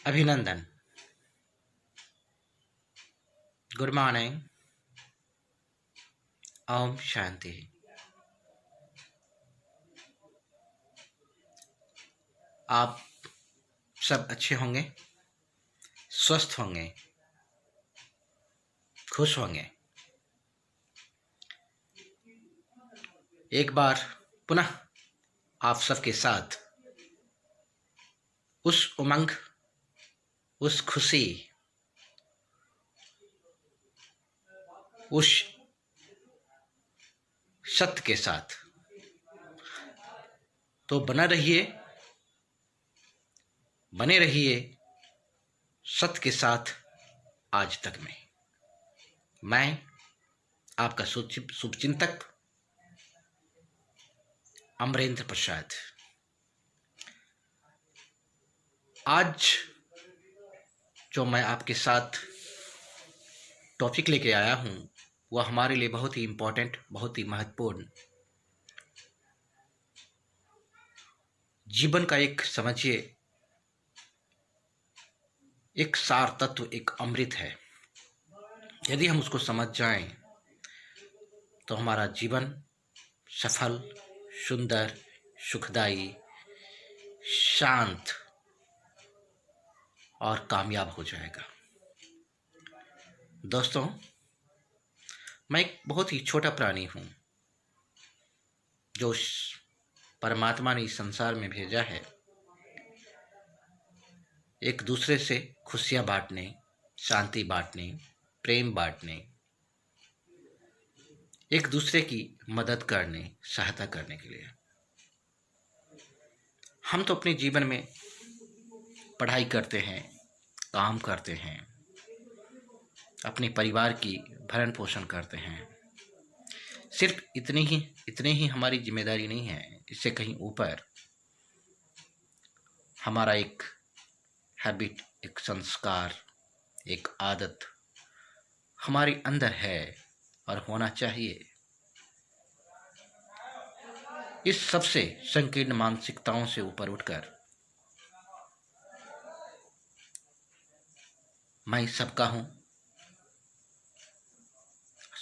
अभिनंदन। Good morning. ओम शांति। आप सब अच्छे होंगे, स्वस्थ होंगे, खुश होंगे। एक बार पुनः आप सबके साथ उस उमंग, उस खुशी, उस सत्य के साथ तो बने रहिए सत्य के साथ। आज तक में मैं आपका शुभचिंतक अमरेंद्र प्रसाद। आज जो मैं आपके साथ टॉपिक लेके आया हूं वह हमारे लिए बहुत ही इम्पोर्टेंट, बहुत ही महत्वपूर्ण, जीवन का एक समझिए एक सार तत्व, एक अमृत है। यदि हम उसको समझ जाएं तो हमारा जीवन सफल, सुंदर, सुखदायी, शांत और कामयाब हो जाएगा। दोस्तों, मैं एक बहुत ही छोटा प्राणी हूं जो परमात्मा ने इस संसार में भेजा है एक दूसरे से खुशियां बांटने, शांति बांटने, प्रेम बांटने, एक दूसरे की मदद करने, सहायता करने के लिए। हम तो अपने जीवन में पढ़ाई करते हैं, काम करते हैं, अपने परिवार की भरण पोषण करते हैं। सिर्फ इतने ही हमारी जिम्मेदारी नहीं है। इससे कहीं ऊपर हमारा एक हैबिट, एक संस्कार, एक आदत हमारे अंदर है और होना चाहिए। इस सबसे संकीर्ण मानसिकताओं से ऊपर उठकर मैं सबका हूं,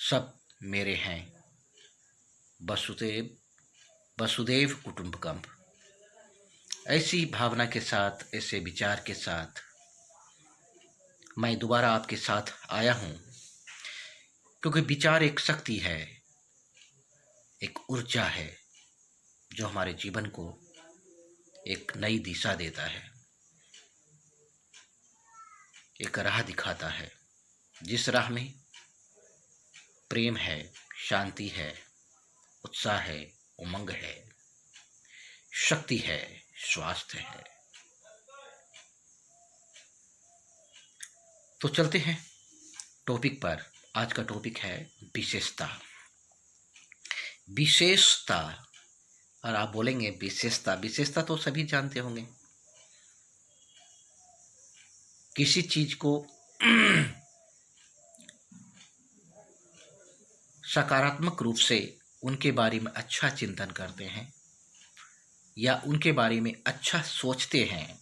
सब मेरे हैं, वसुदेव कुटुंबकम। ऐसी भावना के साथ, ऐसे विचार के साथ मैं दोबारा आपके साथ आया हूं, क्योंकि विचार एक शक्ति है, एक ऊर्जा है जो हमारे जीवन को एक नई दिशा देता है, एक राह दिखाता है, जिस राह में प्रेम है, शांति है, उत्साह है, उमंग है, शक्ति है, स्वास्थ्य है। तो चलते हैं टॉपिक पर। आज का टॉपिक है विशेषता। विशेषता, और आप बोलेंगे विशेषता, विशेषता तो सभी जानते होंगे। किसी चीज को सकारात्मक रूप से उनके बारे में अच्छा चिंतन करते हैं या उनके बारे में अच्छा सोचते हैं,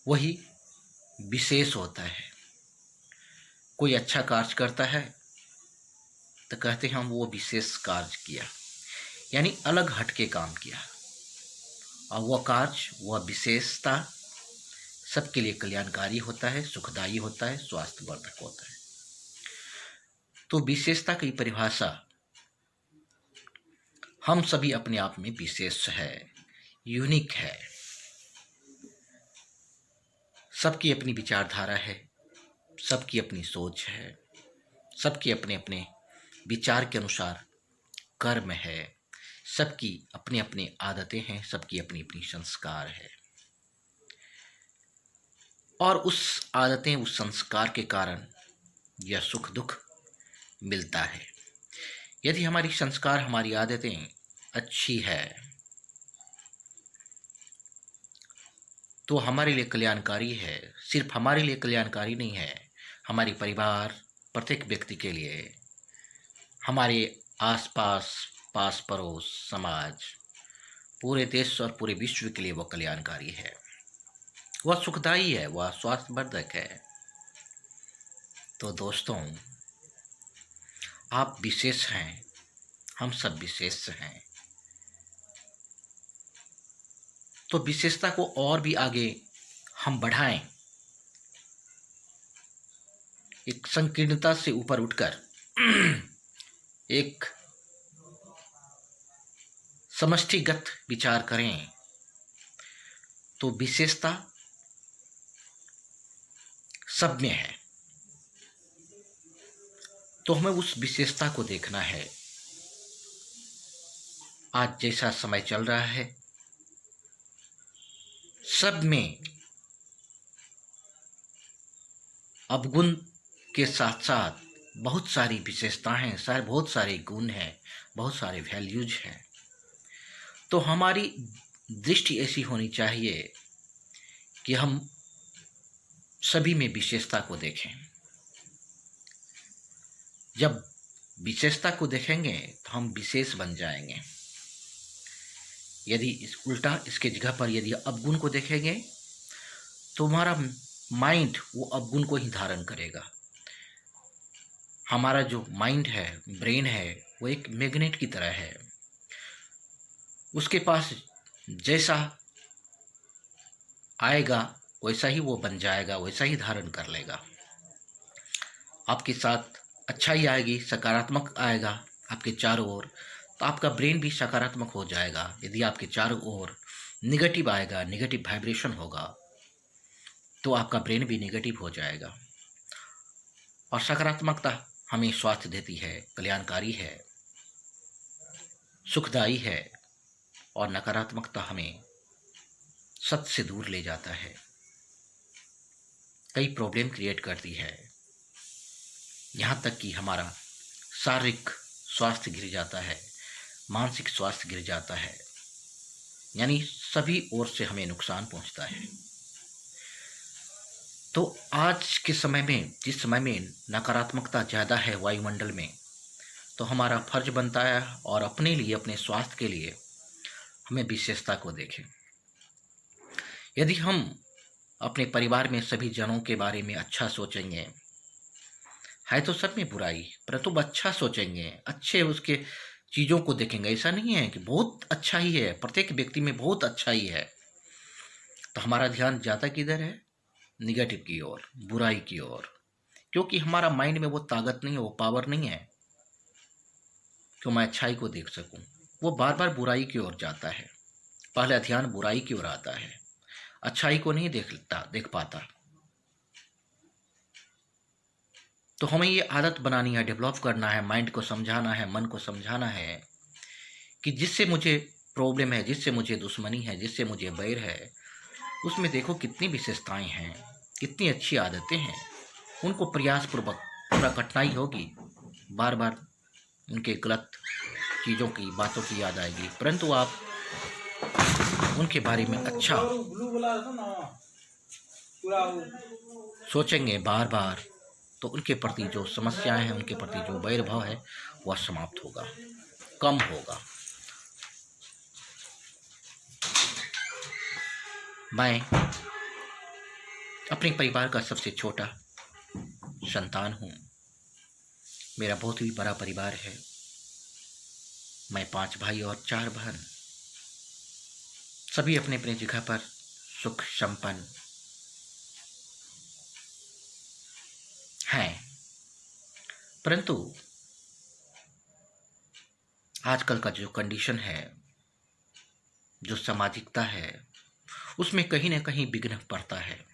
वही विशेष होता है। कोई अच्छा कार्य करता है तो कहते हैं हम वो विशेष कार्य किया, यानी अलग हटके काम किया, और वह कार्य, वह विशेषता सबके लिए कल्याणकारी होता है, सुखदायी होता है, स्वास्थ्यवर्धक होता है। तो विशेषता की परिभाषा, हम सभी अपने आप में विशेष है, यूनिक है। सबकी अपनी विचारधारा है, सबकी अपनी सोच है, सबकी अपने अपने विचार के अनुसार कर्म है, सबकी अपनी अपनी आदतें हैं, सबकी अपनी अपनी संस्कार है। और उस आदतें, उस संस्कार के कारण यह सुख दुख मिलता है। यदि हमारी संस्कार, हमारी आदतें अच्छी है तो हमारे लिए कल्याणकारी है। सिर्फ हमारे लिए कल्याणकारी नहीं है, हमारे परिवार, प्रत्येक व्यक्ति के लिए, हमारे आसपास, पास पड़ोस, समाज, पूरे देश और पूरे विश्व के लिए वह कल्याणकारी है, वह सुखदायी है, वह स्वास्थ्यवर्धक है। तो दोस्तों, आप विशेष हैं, हम सब विशेष हैं। तो विशेषता को और भी आगे हम बढ़ाएं, एक संकीर्णता से ऊपर उठकर एक समष्टिगत विचार करें। तो विशेषता सब में है, तो हमें उस विशेषता को देखना है। आज जैसा समय चल रहा है, सब में अवगुण के साथ साथ बहुत सारी विशेषताएं हैं, बहुत सारे गुण हैं, बहुत सारे वैल्यूज हैं। तो हमारी दृष्टि ऐसी होनी चाहिए कि हम सभी में विशेषता को देखें। जब विशेषता को देखेंगे तो हम विशेष बन जाएंगे। यदि उल्टा इसके जगह पर यदि अवगुण को देखेंगे तो हमारा माइंड वो अवगुण को ही धारण करेगा। हमारा जो माइंड है, ब्रेन है, वो एक मैग्नेट की तरह है। उसके पास जैसा आएगा वैसा ही वो बन जाएगा, वैसा ही धारण कर लेगा। आपके साथ अच्छाई आएगी, सकारात्मक आएगा आपके चारों ओर, तो आपका ब्रेन भी सकारात्मक हो जाएगा। यदि आपके चारों ओर निगेटिव आएगा, निगेटिव वाइब्रेशन होगा, तो आपका ब्रेन भी निगेटिव हो जाएगा। और सकारात्मकता हमें स्वास्थ्य देती है, कल्याणकारी है, सुखदायी है। और नकारात्मकता हमें सत्य से दूर ले जाता है, कई प्रॉब्लम क्रिएट करती है। यहाँ तक कि हमारा शारीरिक स्वास्थ्य गिर जाता है, मानसिक स्वास्थ्य गिर जाता है, यानी सभी ओर से हमें नुकसान पहुँचता है। तो आज के समय में, जिस समय में नकारात्मकता ज़्यादा है वायुमंडल में, तो हमारा फर्ज बनता है और अपने लिए, अपने स्वास्थ्य के लिए हमें विशेषता को देखें। यदि हम अपने परिवार में सभी जनों के बारे में अच्छा सोचेंगे, है तो सब में बुराई, परंतु अच्छा सोचेंगे, अच्छे उसके चीज़ों को देखेंगे। ऐसा नहीं है कि बहुत अच्छा ही है, प्रत्येक व्यक्ति में बहुत अच्छा ही है, तो हमारा ध्यान ज़्यादा किधर है? निगेटिव की ओर, बुराई की ओर। क्योंकि हमारा माइंड में वो ताकत नहीं है, वो पावर नहीं है कि मैं अच्छाई को देख सकूं। वो बार बार बुराई की ओर जाता है, पहला ध्यान बुराई की ओर आता है, अच्छाई को नहीं देख पाता। तो हमें ये आदत बनानी है, डेवलप करना है, माइंड को समझाना है, मन को समझाना है कि जिससे मुझे प्रॉब्लम है, जिससे मुझे दुश्मनी है, जिससे मुझे बैर है, उसमें देखो कितनी विशेषताएं हैं, कितनी अच्छी आदतें हैं। उनको प्रयासपूर्वक, पूरा कठिनाई होगी, बार बार उनके गलत चीज़ों की, बातों की याद आएगी, परंतु आप उनके बारे में अच्छा सोचेंगे बार बार, तो उनके प्रति जो समस्याएं हैं, उनके प्रति जो बैर भाव है, वह समाप्त होगा, कम होगा। मैं अपने परिवार का सबसे छोटा संतान हूँ। मेरा बहुत ही बड़ा परिवार है। मैं 5 भाई और 4 बहन, सभी अपने अपने जगह पर सुख संपन्न हैं। परंतु आजकल का जो कंडीशन है, जो सामाजिकता है, उसमें कहीं ना कहीं विघ्न पड़ता है।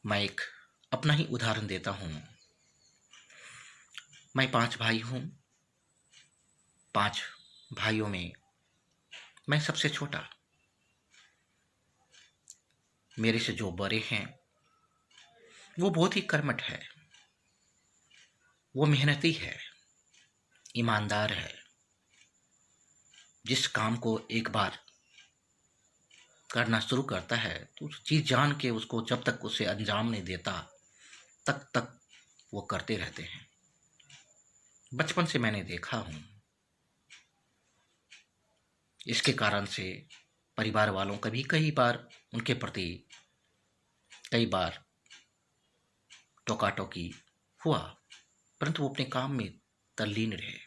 मैं एक अपना ही उदाहरण देता हूँ। मैं 5 भाई हूँ। 5 भाइयों में मैं सबसे छोटा। मेरे से जो बड़े हैं वो बहुत ही कर्मठ है, वो मेहनती है, ईमानदार है। जिस काम को एक बार करना शुरू करता है तो उस चीज जान के उसको जब तक उसे अंजाम नहीं देता तब तक वो करते रहते हैं। बचपन से मैंने देखा हूँ। इसके कारण से परिवार वालों का भी कई बार उनके प्रति कई बार टोका टोकी हुआ, परंतु वो अपने काम में तल्लीन रहे।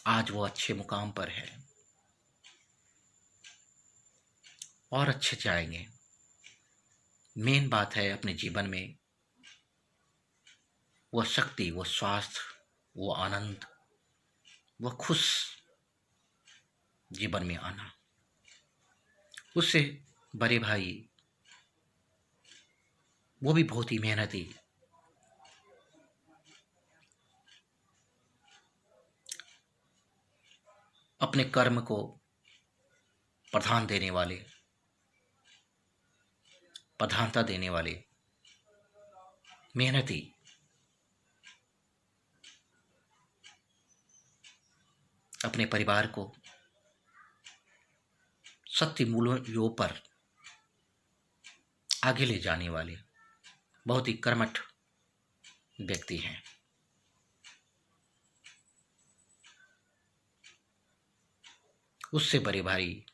आज वो अच्छे मुकाम पर है और अच्छे जाएंगे। मेन बात है अपने जीवन में वो शक्ति, वो स्वास्थ्य, वो आनंद, वो खुश जीवन में आना। उससे बड़े भाई वो भी बहुत ही मेहनती, अपने कर्म को प्रधानता देने वाले मेहनती, अपने परिवार को सत्य मूल्यों पर आगे ले जाने वाले बहुत ही कर्मठ व्यक्ति हैं। उससे बड़े भाई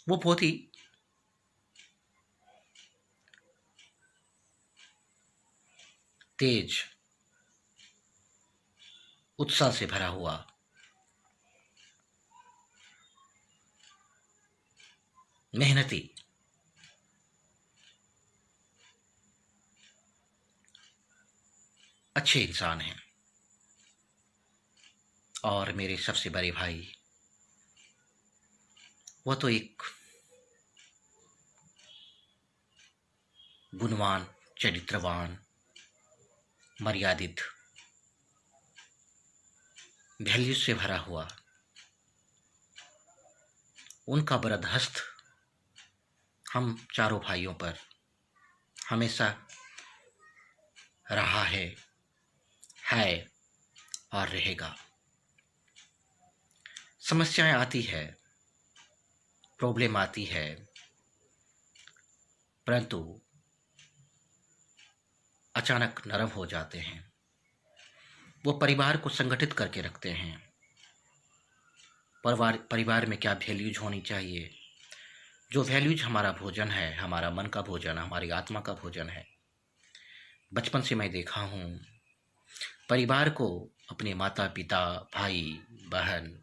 वो बहुत ही तेज, उत्साह से भरा हुआ, मेहनती, अच्छे इंसान हैं। और मेरे सबसे बड़े भाई वो तो एक गुणवान, चरित्रवान, मर्यादित, वैल्यू से भरा हुआ, उनका वरद हस्त हम चारों भाइयों पर हमेशा रहा है और रहेगा। समस्याएं आती है, प्रॉब्लम आती है, परंतु अचानक नरम हो जाते हैं। वो परिवार को संगठित करके रखते हैं। परिवार में क्या वैल्यूज होनी चाहिए, जो वैल्यूज हमारा भोजन है, हमारा मन का भोजन, हमारी आत्मा का भोजन है। बचपन से मैं देखा हूँ परिवार को अपने माता पिता, भाई बहन,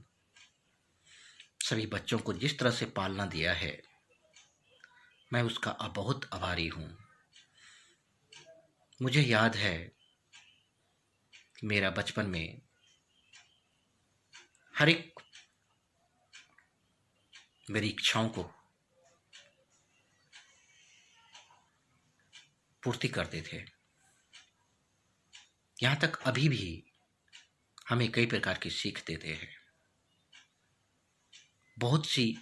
सभी बच्चों को जिस तरह से पालना दिया है, मैं उसका बहुत आभारी हूँ। मुझे याद है मेरा बचपन में हर एक मेरी इच्छाओं को पूर्ति करते थे। यहाँ तक अभी भी हमें कई प्रकार की सीख देते हैं। बहुत सी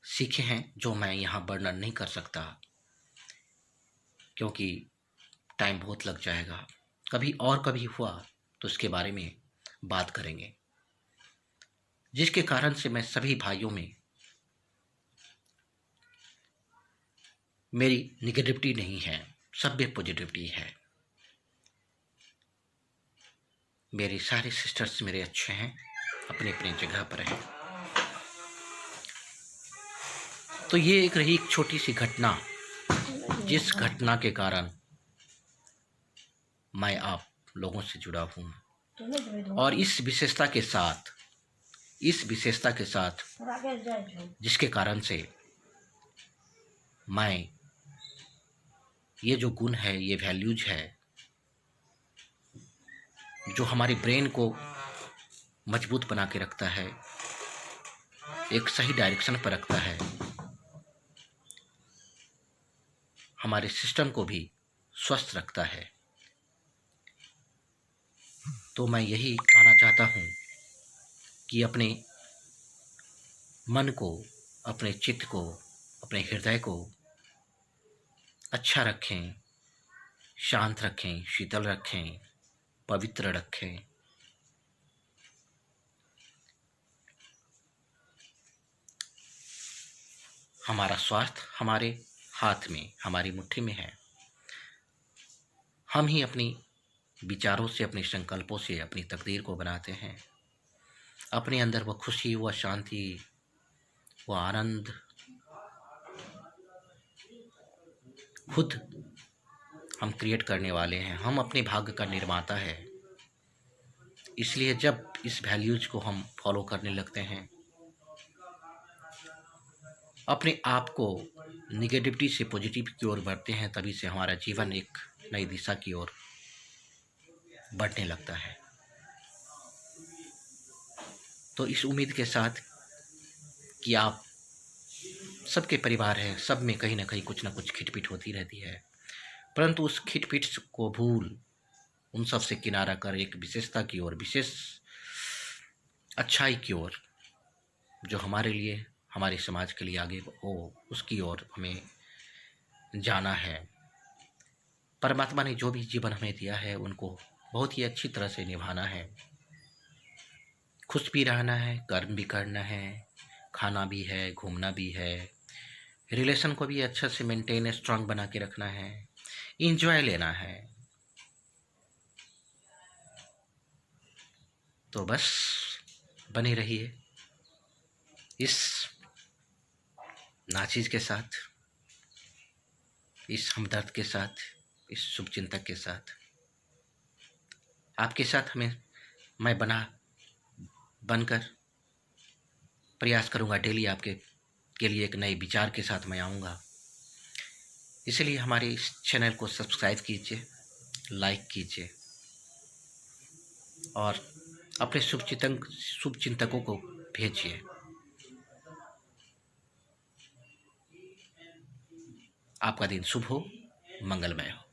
सीखें हैं जो मैं यहाँ वर्णन नहीं कर सकता, क्योंकि टाइम बहुत लग जाएगा। कभी हुआ तो उसके बारे में बात करेंगे, जिसके कारण से मैं सभी भाइयों में मेरी निगेटिविटी नहीं है, सब में पॉजिटिविटी है। मेरे सारे सिस्टर्स मेरे अच्छे हैं, अपनी अपनी जगह पर हैं। तो ये एक रही एक छोटी सी घटना, जिस घटना के कारण मैं आप लोगों से जुड़ा हूँ। और इस विशेषता के साथ जिसके कारण से मैं ये जो गुण है, ये वैल्यूज है, जो हमारे ब्रेन को मजबूत बना के रखता है, एक सही डायरेक्शन पर रखता है, हमारे सिस्टम को भी स्वस्थ रखता है। तो मैं यही कहना चाहता हूँ कि अपने मन को, अपने चित्त को, अपने हृदय को अच्छा रखें, शांत रखें, शीतल रखें, पवित्र रखें। हमारा स्वास्थ्य हमारे हाथ में, हमारी मुट्ठी में है। हम ही अपनी विचारों से, अपने संकल्पों से अपनी तकदीर को बनाते हैं। अपने अंदर वह खुशी, वह शांति, वह आनंद खुद हम क्रिएट करने वाले हैं। हम अपने भाग्य का निर्माता है। इसलिए जब इस वैल्यूज को हम फॉलो करने लगते हैं, अपने आप को निगेटिविटी से पॉजिटिव की ओर बढ़ते हैं, तभी से हमारा जीवन एक नई दिशा की ओर बढ़ने लगता है। तो इस उम्मीद के साथ कि आप सबके परिवार हैं, सब में कहीं ना कहीं कुछ ना कुछ खिटपिट होती रहती है, परंतु उस खिटपिट को भूल उन सब से किनारा कर एक विशेषता की ओर, विशेष अच्छाई की ओर, जो हमारे लिए, हमारे समाज के लिए आगे हो, उसकी ओर हमें जाना है। परमात्मा ने जो भी जीवन हमें दिया है उनको बहुत ही अच्छी तरह से निभाना है। खुश भी रहना है, कर्म भी करना है, खाना भी है, घूमना भी है, रिलेशन को भी अच्छा से मेंटेन स्ट्रांग बना के रखना है, इंजॉय लेना है। तो बस बने रहिए इस नाचीज के साथ, इस हमदर्द के साथ, इस शुभचिंतक के साथ। आपके साथ मैं बनकर प्रयास करूंगा। डेली आपके के लिए एक नए विचार के साथ मैं आऊँगा। इसलिए हमारे इस चैनल को सब्सक्राइब कीजिए, लाइक कीजिए और अपने शुभचिंतकों को भेजिए। आपका दिन शुभ हो, मंगलमय हो।